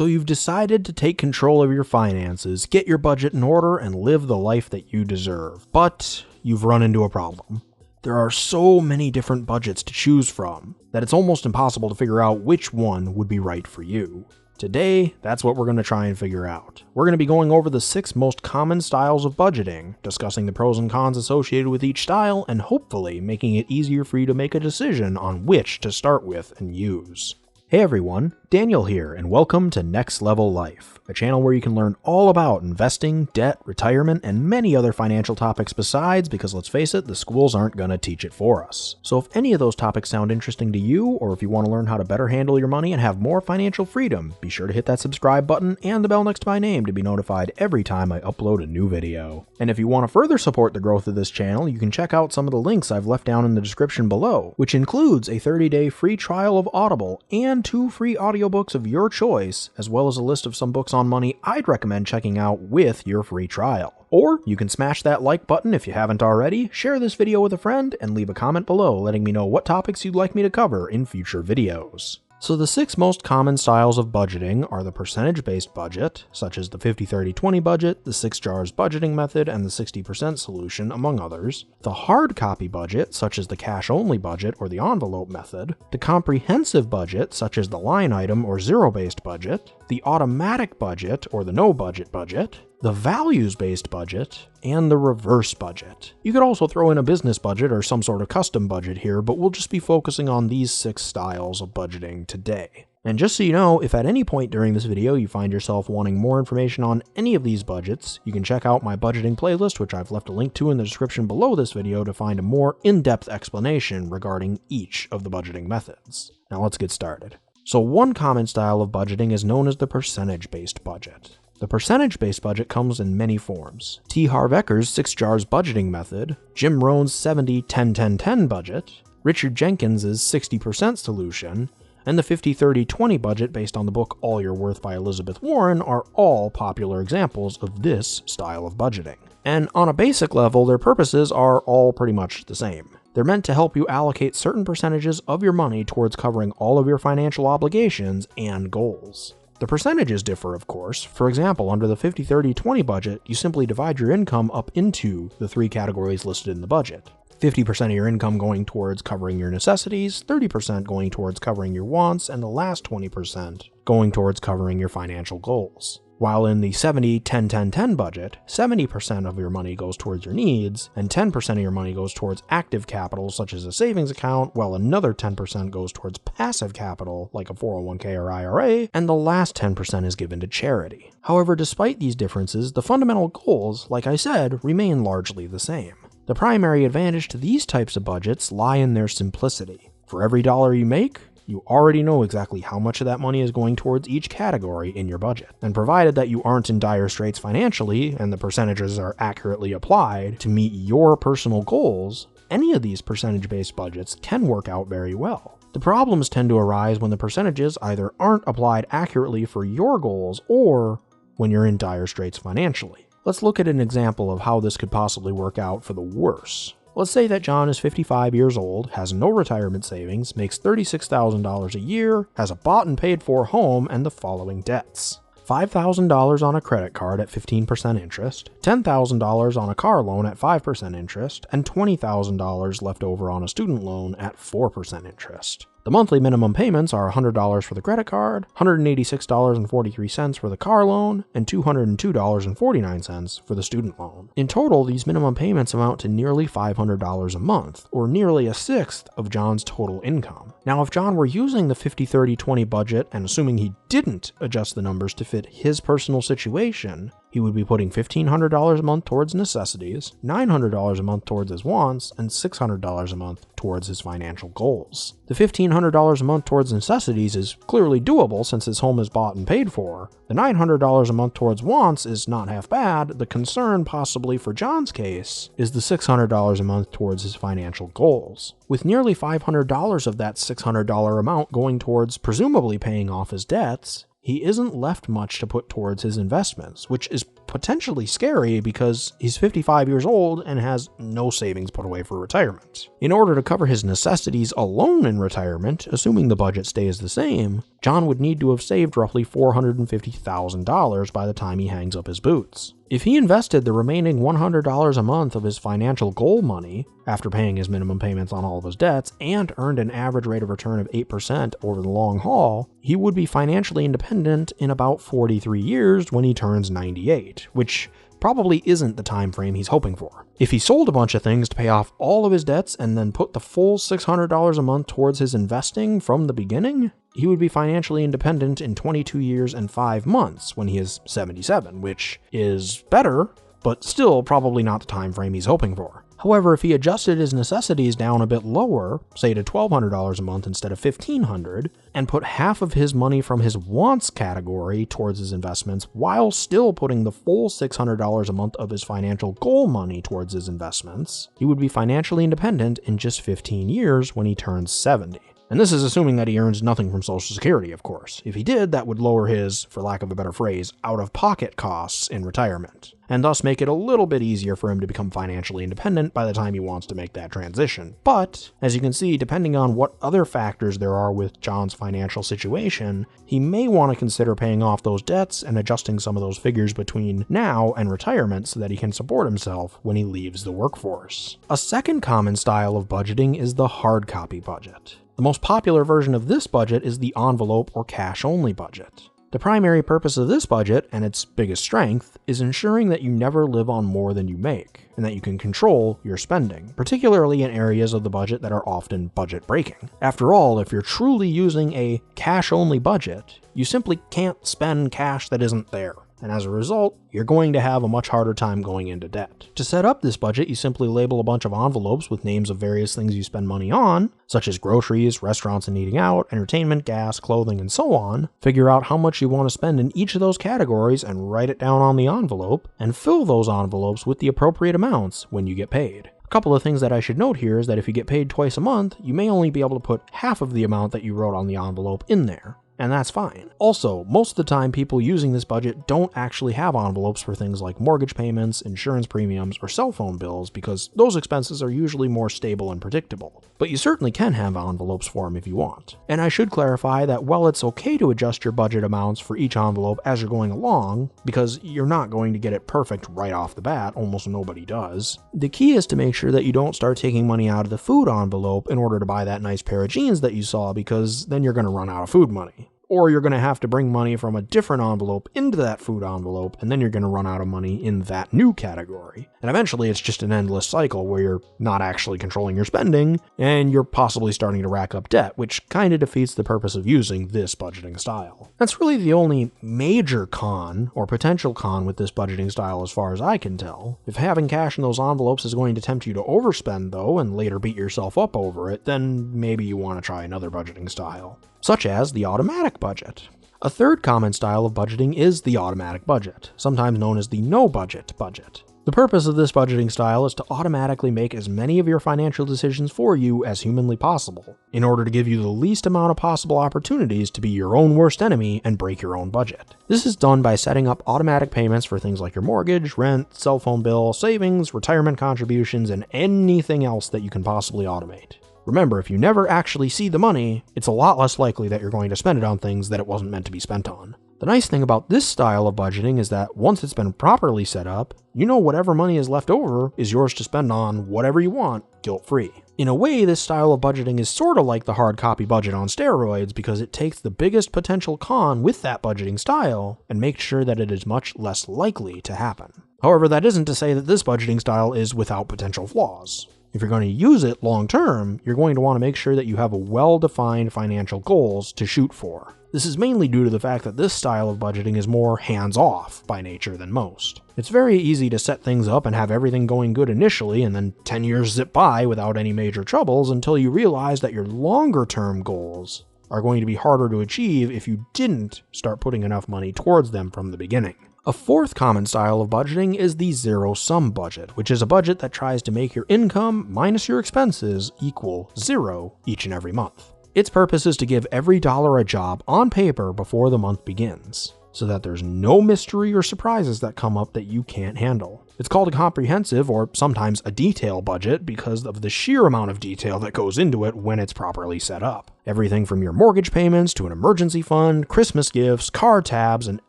So you've decided to take control of your finances, get your budget in order, and live the life that you deserve. But you've run into a problem. There are so many different budgets to choose from that it's almost impossible to figure out which one would be right for you. Today, that's what we're going to try and figure out. We're going to be going over the 6 most common styles of budgeting, discussing the pros and cons associated with each style, and hopefully making it easier for you to make a decision on which to start with and use. Hey everyone, Daniel here, and welcome to Next Level Life, a channel where you can learn all about investing, debt, retirement, and many other financial topics besides, because let's face it, the schools aren't gonna teach it for us. So if any of those topics sound interesting to you, or if you want to learn how to better handle your money and have more financial freedom, be sure to hit that subscribe button and the bell next to my name to be notified every time I upload a new video. And if you want to further support the growth of this channel, you can check out some of the links I've left down in the description below, which includes a 30-day free trial of Audible and 2 free audiobooks of your choice, as well as a list of some books on money I'd recommend checking out with your free trial. Or you can smash that like button if you haven't already, share this video with a friend, and leave a comment below letting me know what topics you'd like me to cover in future videos. So the 6 most common styles of budgeting are the percentage-based budget, such as the 50-30-20 budget, the 6 jars budgeting method, and the 60% solution, among others, the hard copy budget, such as the cash-only budget or the envelope method, the comprehensive budget, such as the line item or zero-based budget, the automatic budget or the no-budget budget, the values-based budget, and the reverse budget. You could also throw in a business budget or some sort of custom budget here, but we'll just be focusing on these 6 styles of budgeting today. And just so you know, if at any point during this video you find yourself wanting more information on any of these budgets, you can check out my budgeting playlist, which I've left a link to in the description below this video to find a more in-depth explanation regarding each of the budgeting methods. Now let's get started. So one common style of budgeting is known as the percentage-based budget. The percentage-based budget comes in many forms. T. Harv Eker's 6 jars budgeting method, Jim Rohn's 70-10-10-10 budget, Richard Jenkins' 60% solution, and the 50-30-20 budget based on the book All You're Worth by Elizabeth Warren are all popular examples of this style of budgeting. And on a basic level, their purposes are all pretty much the same. They're meant to help you allocate certain percentages of your money towards covering all of your financial obligations and goals. The percentages differ, of course. For example, under the 50-30-20 budget, you simply divide your income up into the 3 categories listed in the budget. 50% of your income going towards covering your necessities, 30% going towards covering your wants, and the last 20% going towards covering your financial goals. While in the 70-10-10-10 budget, 70% of your money goes towards your needs, and 10% of your money goes towards active capital such as a savings account, while another 10% goes towards passive capital like a 401k or IRA, and the last 10% is given to charity. However, despite these differences, the fundamental goals, like I said, remain largely the same. The primary advantage to these types of budgets lie in their simplicity. For every dollar you make, you already know exactly how much of that money is going towards each category in your budget. And provided that you aren't in dire straits financially and the percentages are accurately applied to meet your personal goals, any of these percentage-based budgets can work out very well. The problems tend to arise when the percentages either aren't applied accurately for your goals or when you're in dire straits financially. Let's look at an example of how this could possibly work out for the worse. Let's say that John is 55 years old, has no retirement savings, makes $36,000 a year, has a bought and paid for home, and the following debts. $5,000 on a credit card at 15% interest, $10,000 on a car loan at 5% interest, and $20,000 left over on a student loan at 4% interest. The monthly minimum payments are $100 for the credit card, $186.43 for the car loan, and $202.49 for the student loan. In total, these minimum payments amount to nearly $500 a month, or nearly a sixth of John's total income. Now, if John were using the 50-30-20 budget, and assuming he didn't adjust the numbers to fit his personal situation, he would be putting $1,500 a month towards necessities, $900 a month towards his wants, and $600 a month towards his financial goals. The $1,500 a month towards necessities is clearly doable since his home is bought and paid for. The $900 a month towards wants is not half bad. The concern, possibly for John's case, is the $600 a month towards his financial goals. With nearly $500 of that $600 amount going towards presumably paying off his debts, he isn't left much to put towards his investments, which is potentially scary because he's 55 years old and has no savings put away for retirement. In order to cover his necessities alone in retirement, assuming the budget stays the same, John would need to have saved roughly $450,000 by the time he hangs up his boots. If he invested the remaining $100 a month of his financial goal money, after paying his minimum payments on all of his debts, and earned an average rate of return of 8% over the long haul, he would be financially independent in about 43 years when he turns 98, which probably isn't the time frame he's hoping for. If he sold a bunch of things to pay off all of his debts and then put the full $600 a month towards his investing from the beginning, he would be financially independent in 22 years and 5 months when he is 77, which is better, but still probably not the time frame he's hoping for. However, if he adjusted his necessities down a bit lower, say to $1,200 a month instead of $1,500, and put half of his money from his wants category towards his investments while still putting the full $600 a month of his financial goal money towards his investments, he would be financially independent in just 15 years when he turns 70. And this is assuming that he earns nothing from Social Security, of course. If he did, that would lower his, for lack of a better phrase, out-of-pocket costs in retirement, and thus make it a little bit easier for him to become financially independent by the time he wants to make that transition. But, as you can see, depending on what other factors there are with John's financial situation, he may want to consider paying off those debts and adjusting some of those figures between now and retirement so that he can support himself when he leaves the workforce. A second common style of budgeting is the hard copy budget. The most popular version of this budget is the envelope or cash-only budget. The primary purpose of this budget, and its biggest strength, is ensuring that you never live on more than you make, and that you can control your spending, particularly in areas of the budget that are often budget-breaking. After all, if you're truly using a cash-only budget, you simply can't spend cash that isn't there. And as a result, you're going to have a much harder time going into debt. To set up this budget, you simply label a bunch of envelopes with names of various things you spend money on, such as groceries, restaurants and eating out, entertainment, gas, clothing, and so on. Figure out how much you want to spend in each of those categories and write it down on the envelope, and fill those envelopes with the appropriate amounts when you get paid. A couple of things that I should note here is that if you get paid twice a month, you may only be able to put half of the amount that you wrote on the envelope in there. And that's fine. Also, most of the time people using this budget don't actually have envelopes for things like mortgage payments, insurance premiums, or cell phone bills because those expenses are usually more stable and predictable. But you certainly can have envelopes for them if you want. And I should clarify that while it's okay to adjust your budget amounts for each envelope as you're going along, because you're not going to get it perfect right off the bat, almost nobody does, the key is to make sure that you don't start taking money out of the food envelope in order to buy that nice pair of jeans that you saw, because then you're going to run out of food money. Or you're going to have to bring money from a different envelope into that food envelope, and then you're going to run out of money in that new category. And eventually it's just an endless cycle where you're not actually controlling your spending, and you're possibly starting to rack up debt, which kind of defeats the purpose of using this budgeting style. That's really the only major con, or potential con, with this budgeting style as far as I can tell. If having cash in those envelopes is going to tempt you to overspend though, and later beat yourself up over it, then maybe you want to try another budgeting style, such as the automatic budget. A third common style of budgeting is the automatic budget, sometimes known as the no-budget budget. The purpose of this budgeting style is to automatically make as many of your financial decisions for you as humanly possible, in order to give you the least amount of possible opportunities to be your own worst enemy and break your own budget. This is done by setting up automatic payments for things like your mortgage, rent, cell phone bill, savings, retirement contributions, and anything else that you can possibly automate. Remember, if you never actually see the money, it's a lot less likely that you're going to spend it on things that it wasn't meant to be spent on. The nice thing about this style of budgeting is that once it's been properly set up, you know whatever money is left over is yours to spend on whatever you want, guilt-free. In a way, this style of budgeting is sort of like the hard copy budget on steroids because it takes the biggest potential con with that budgeting style and makes sure that it is much less likely to happen. However, that isn't to say that this budgeting style is without potential flaws. If you're going to use it long term, you're going to want to make sure that you have a well-defined financial goals to shoot for. This is mainly due to the fact that this style of budgeting is more hands-off by nature than most. It's very easy to set things up and have everything going good initially, and then 10 years zip by without any major troubles until you realize that your longer-term goals are going to be harder to achieve if you didn't start putting enough money towards them from the beginning. A fourth common style of budgeting is the zero-sum budget, which is a budget that tries to make your income minus your expenses equal zero each and every month. Its purpose is to give every dollar a job on paper before the month begins. so that there's no mystery or surprises that come up that you can't handle. It's called a comprehensive or sometimes a detail budget because of the sheer amount of detail that goes into it when it's properly set up. Everything from your mortgage payments to an emergency fund, Christmas gifts, car tabs, and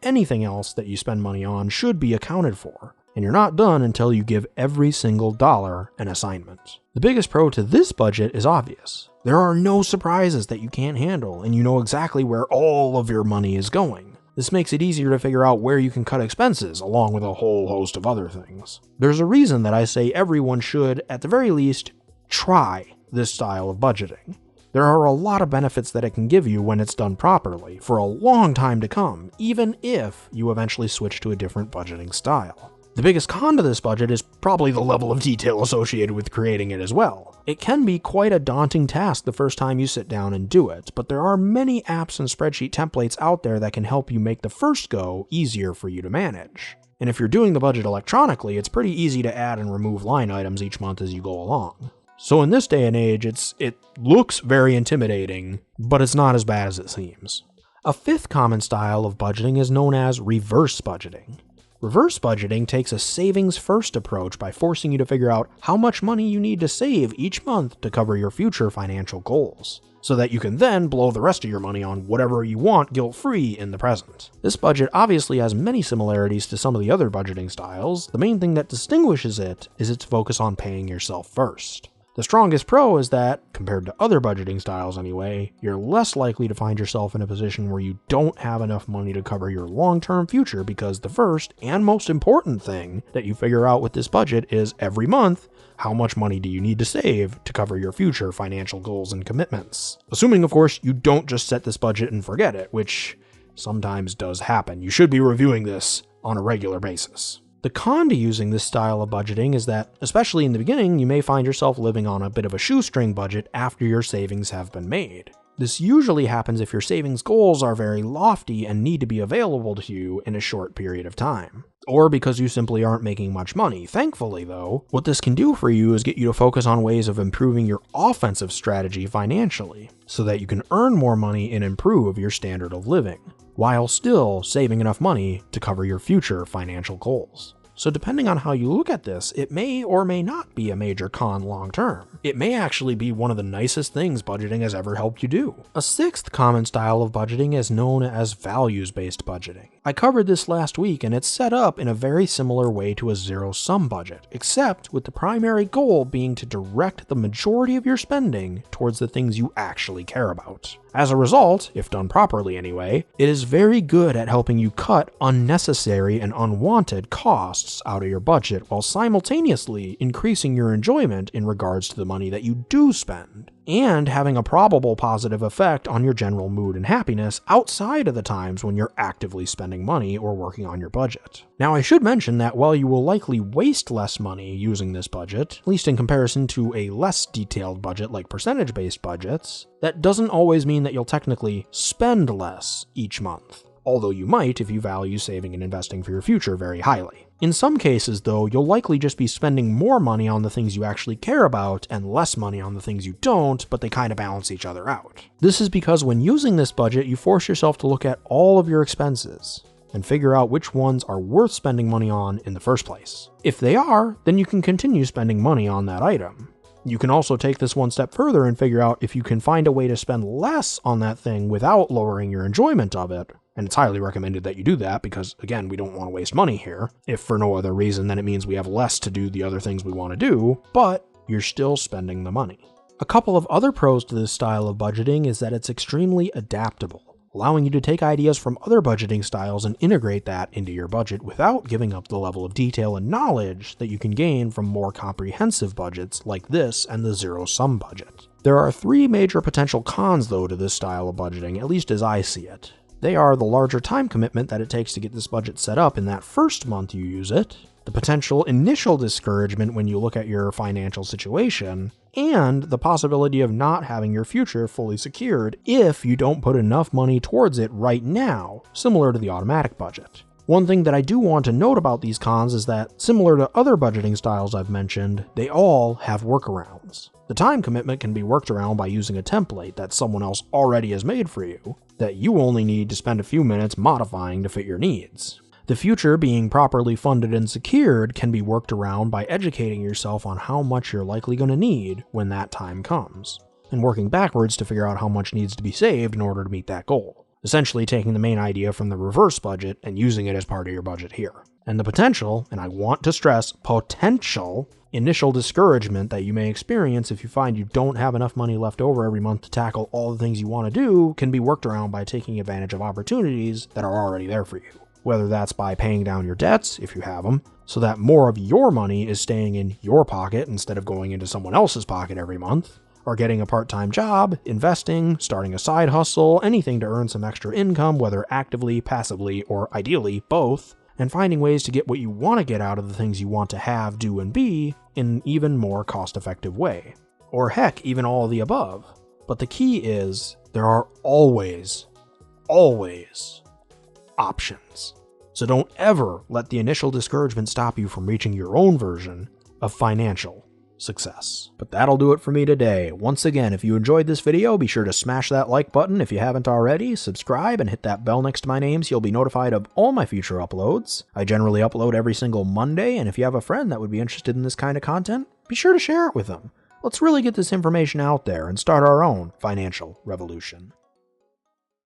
anything else that you spend money on should be accounted for. And you're not done until you give every single dollar an assignment. The biggest pro to this budget is obvious. There are no surprises that you can't handle, and you know exactly where all of your money is going. This makes it easier to figure out where you can cut expenses, along with a whole host of other things. There's a reason that I say everyone should, at the very least, try this style of budgeting. There are a lot of benefits that it can give you when it's done properly, for a long time to come, even if you eventually switch to a different budgeting style. The biggest con to this budget is probably the level of detail associated with creating it as well. It can be quite a daunting task the first time you sit down and do it, but there are many apps and spreadsheet templates out there that can help you make the first go easier for you to manage. And if you're doing the budget electronically, it's pretty easy to add and remove line items each month as you go along. So in this day and age, it looks very intimidating, but it's not as bad as it seems. A fifth common style of budgeting is known as reverse budgeting. Reverse budgeting takes a savings-first approach by forcing you to figure out how much money you need to save each month to cover your future financial goals, so that you can then blow the rest of your money on whatever you want guilt-free in the present. This budget obviously has many similarities to some of the other budgeting styles. The main thing that distinguishes it is its focus on paying yourself first. The strongest pro is that, compared to other budgeting styles anyway, you're less likely to find yourself in a position where you don't have enough money to cover your long-term future, because the first and most important thing that you figure out with this budget is every month, how much money do you need to save to cover your future financial goals and commitments? Assuming, of course, you don't just set this budget and forget it, which sometimes does happen. You should be reviewing this on a regular basis. The con to using this style of budgeting is that, especially in the beginning, you may find yourself living on a bit of a shoestring budget after your savings have been made. This usually happens if your savings goals are very lofty and need to be available to you in a short period of time, or because you simply aren't making much money. Thankfully, though, what this can do for you is get you to focus on ways of improving your offensive strategy financially, so that you can earn more money and improve your standard of living, while still saving enough money to cover your future financial goals. So depending on how you look at this, it may or may not be a major con long term. It may actually be one of the nicest things budgeting has ever helped you do. A sixth common style of budgeting is known as values-based budgeting. I covered this last week, and it's set up in a very similar way to a zero-sum budget, except with the primary goal being to direct the majority of your spending towards the things you actually care about. As a result, if done properly anyway, it is very good at helping you cut unnecessary and unwanted costs out of your budget while simultaneously increasing your enjoyment in regards to the money that you do spend, and having a probable positive effect on your general mood and happiness outside of the times when you're actively spending money or working on your budget. Now, I should mention that while you will likely waste less money using this budget, at least in comparison to a less detailed budget like percentage-based budgets, that doesn't always mean that you'll technically spend less each month, although you might if you value saving and investing for your future very highly. In some cases, though, you'll likely just be spending more money on the things you actually care about and less money on the things you don't, but they kind of balance each other out. This is because when using this budget, you force yourself to look at all of your expenses and figure out which ones are worth spending money on in the first place. If they are, then you can continue spending money on that item. You can also take this one step further and figure out if you can find a way to spend less on that thing without lowering your enjoyment of it. And it's highly recommended that you do that because, again, we don't want to waste money here. If for no other reason, then it means we have less to do the other things we want to do, but you're still spending the money. A couple of other pros to this style of budgeting is that it's extremely adaptable, allowing you to take ideas from other budgeting styles and integrate that into your budget without giving up the level of detail and knowledge that you can gain from more comprehensive budgets like this and the zero-sum budget. There are three major potential cons, though, to this style of budgeting, at least as I see it. They are the larger time commitment that it takes to get this budget set up in that first month you use it, the potential initial discouragement when you look at your financial situation, and the possibility of not having your future fully secured if you don't put enough money towards it right now, similar to the automatic budget. One thing that I do want to note about these cons is that, similar to other budgeting styles I've mentioned, they all have workarounds. The time commitment can be worked around by using a template that someone else already has made for you, that you only need to spend a few minutes modifying to fit your needs. The future being properly funded and secured can be worked around by educating yourself on how much you're likely going to need when that time comes, and working backwards to figure out how much needs to be saved in order to meet that goal. Essentially taking the main idea from the reverse budget and using it as part of your budget here. And the potential, and I want to stress potential, initial discouragement that you may experience if you find you don't have enough money left over every month to tackle all the things you want to do can be worked around by taking advantage of opportunities that are already there for you. Whether that's by paying down your debts, if you have them, so that more of your money is staying in your pocket instead of going into someone else's pocket every month, or getting a part-time job, investing, starting a side hustle, anything to earn some extra income, whether actively, passively, or ideally both, and finding ways to get what you want to get out of the things you want to have, do, and be in an even more cost-effective way. Or heck, even all of the above. But the key is, there are always options. So don't ever let the initial discouragement stop you from reaching your own version of financial success. But that'll do it for me today. Once again, if you enjoyed this video, be sure to smash that like button if you haven't already, subscribe, and hit that bell next to my name so you'll be notified of all my future uploads. I generally upload every single Monday, and if you have a friend that would be interested in this kind of content, be sure to share it with them. Let's really get this information out there and start our own financial revolution.